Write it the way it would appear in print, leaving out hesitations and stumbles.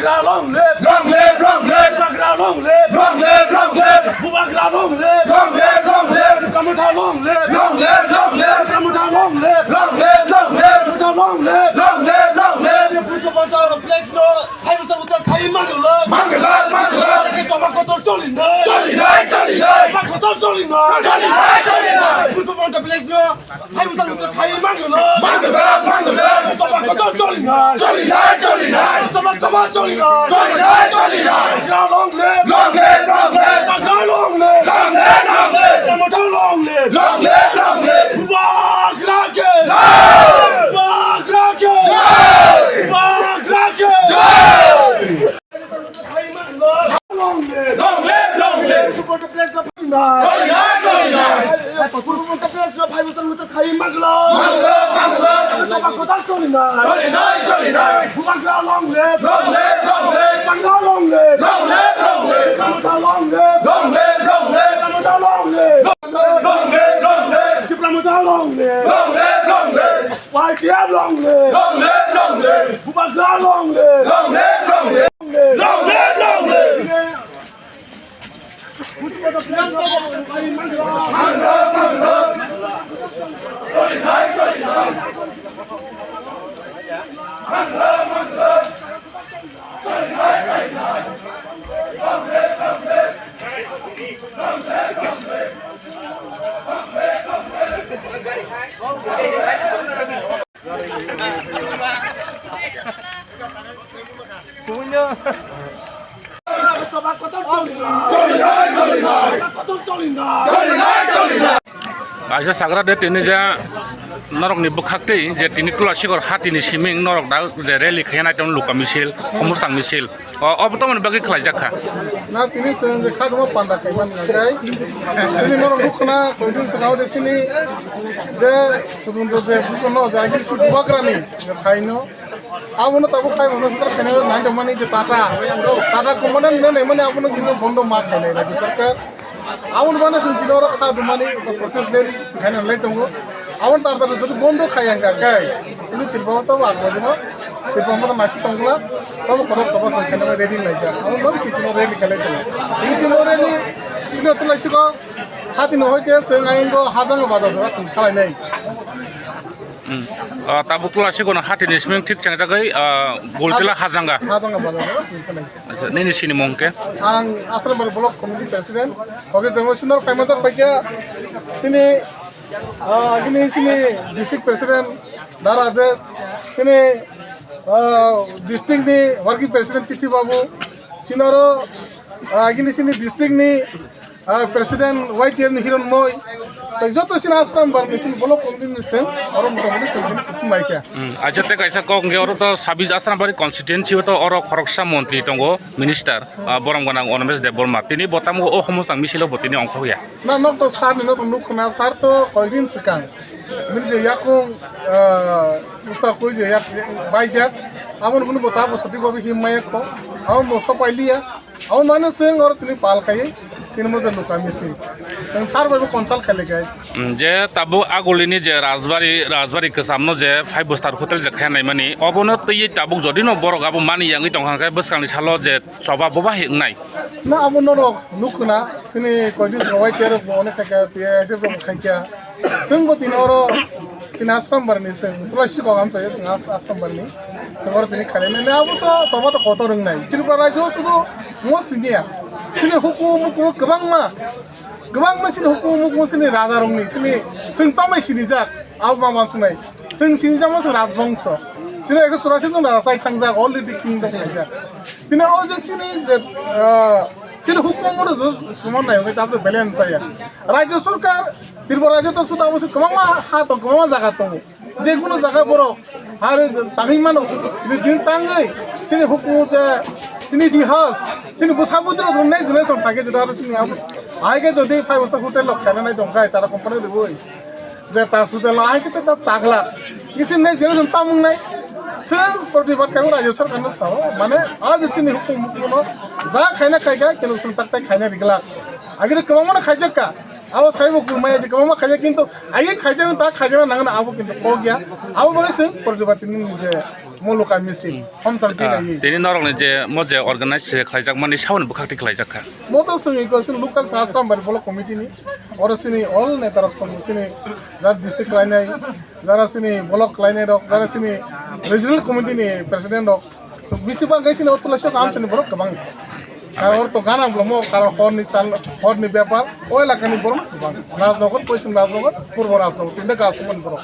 Bubagra long live, long live, long live. Bubagra long live, long live, long live. Bubagra long live, long live, long live. Kamuta long live, long live, long live. Kamuta long live, long live, long live. Kamuta long live, long live, long live. The Buddha Bata place no. Hai Buddha Buddha Kai Mangala, Mangala, Mangala. Kita makotor Jolina, Jolina, Jolina. Makotor Jolina, Jolina, Jolina. Buddha Bata place no. Hai Buddha Buddha Kai Mangala, Mangala, Mangala. Kita makotor Jolina, Jolina, Jolina. Kita makotor Jolina, Jolina, Jolina. Long live, long live, long live. Long live, long live, long live. Kamuta long live, long live, long live. Bubagra ke, Bubagra ke, Bubagra ke. Long live, long live, long live. Bubagra place no. Jolina, Jolina. Bubagra place no. Hai Buddha Buddha Kai Mangala, Mangala, Mangala. Kita makotor Jolina, Jolina, Jolina. Bubagra long live, long live, long live. Kamuta long live, long live, long live. Kamuta long live, long live, long live. Kamuta long live, long live, long live. Kamuta long live, long live, long live. YTF long live, long live, long live. Bubagra long live, long live, long live. Long live, long live. Mangala, Mangala. Jolina, Jolina. Mangala, Mangala. Jolina, Jolina. Long live, long live. Long live, long live. Long live, long Aja sagra de tini ja norok ni bukhakte je tini klasikor hatini siming norok da je rally khena ton luka misil khomusang misil obtomon bagi khlaijakha na tini sen je khadmo panda kaiman nagai tini norok lukhna koidin sagaw de tini je subundo je bukono jagi su buakrani khaino abuno tabu khai bono tar khene na domani je tata komodan ne mane abuno gino bondo ma khane lagi sarkar awon bana sun kinoro kha dumani protest leri khane lai tongo awon tar jotu bondo khayanga kai ini tirbaw to agbo dino tirbaw mo masti tongla to korok to bas khane ma ready lai ja awon mam kitno ready kale to ini sino ready sino to lai siko hati no hoike seng ain go hajang bada do sun khalai nai tabu tulasi kono hatini siming thik changjagai goltila hajanga bada do sun khalai nini sini mongke ang asal bar block committee president oke jango sinor paimata paikya tini sini district president daraje sini district ni working president Tithi Babu sinoro sini district ni president YTF ni Hiron Moy to joto sina asram bar ni sini block committee ni sen oro motamoti sen maikya ajate kaisa kong oro to 26 asram bari constituency to oro khoroksa mantri tongo minister boromganang Onomesh Deborma tini botamu o khomusang misilo botini ongkhoya na nok to sar ni no to nukhna sar to koidin sikang min je yakung usta koi je yak baijak amon bunu botabo soti gobi himmaya ko awon mo so pailiya awon mane seng or tini pal kai tin mo de luka misil sar babu konsal khale gai je tabu agolini je rajbari ke samno je 5 star hotel je khanai mani obono tei tabu jodino borok abu mani yangi tongkhang kai boskangi salo je soba boba hingnai na amon no nukhna sini koidin rowai ter one khaka tie se bom khakya seng bo tinoro sinasram barni seng tulasi ko am to ye sing asram barni sengor sini khale ne abu to soba to koto rung nai tripura jo sudo mo sinia sini hukum gebang ma sini hukum sini raja rongni sini sing tamai sini jak abu ma sunai sing sini jamo sing rajbangso sini ek surasi jong raja sai thangjak already kingdom naijak tini o je sini hukum mo jo suman nai hoy tapo balance aya rajya sarkar Tripura রাজ্য তো সুতা অবশ্য কমা হাত কমা জায়গা তো যে কোনো জায়গা বড় আর তামিল মানো দিন তাঙ্গাই সিনি হুকুমত সিনি ইতিহাস সিনি বুসাবুদ্র ধরনের জেনারেশন থাকে যেটা সিনি আগে যদি 5 বছর হোটেল খানা নাই দংখাই তারা কোম্পানি দেবই যে তা সুদেল আগে তো তা চাগলা কিছু নেই জেনারেশন তামুং নাই जों प्रतिबाद खालामो रायजो सरकारनि सायाव माने आज सिनि हुकुमनो जा खायना खायगा केनु सुनताकताय खायना दिगला आगे गोबां खायजाका आबो साइबो कुमाय जे गोबां खायजा किन्तु आगे खायजा ता खायजा नांगना आबो किन्तु को गया आबो बांसिन प्रतिबादनि जे मुलुका मिছিল हमथांखि लायो তিনি নরকনি যে মজে অর্গানাইজ খাইজাক মানে সাউন বুখাকটি খাইজাকা মতো সঙ্গে কোন লোকাল সাসরামবাড়ি ব্লক কমিটিনি ওরা সিনি অল নেতারা সিনি যারা ডিস্ট্রিক্ট লাইনাই যারা সিনি ব্লক লাইনাই রক যারা সিনি রিজনাল কমিটিনি প্রেসিডেন্ট রক বেশিরভাগ গাইছিনি অতুলাশো কাম সিনি বড় গোबां কারণ ওর তো গানা ব্লমো কারণ হরনি ব্যাপার ওই এলাকানি বড় গোबां রাজনগর পশ্চিম রাজনগর পূর্ব রাজনগর তিনটা গাছ সমান বড়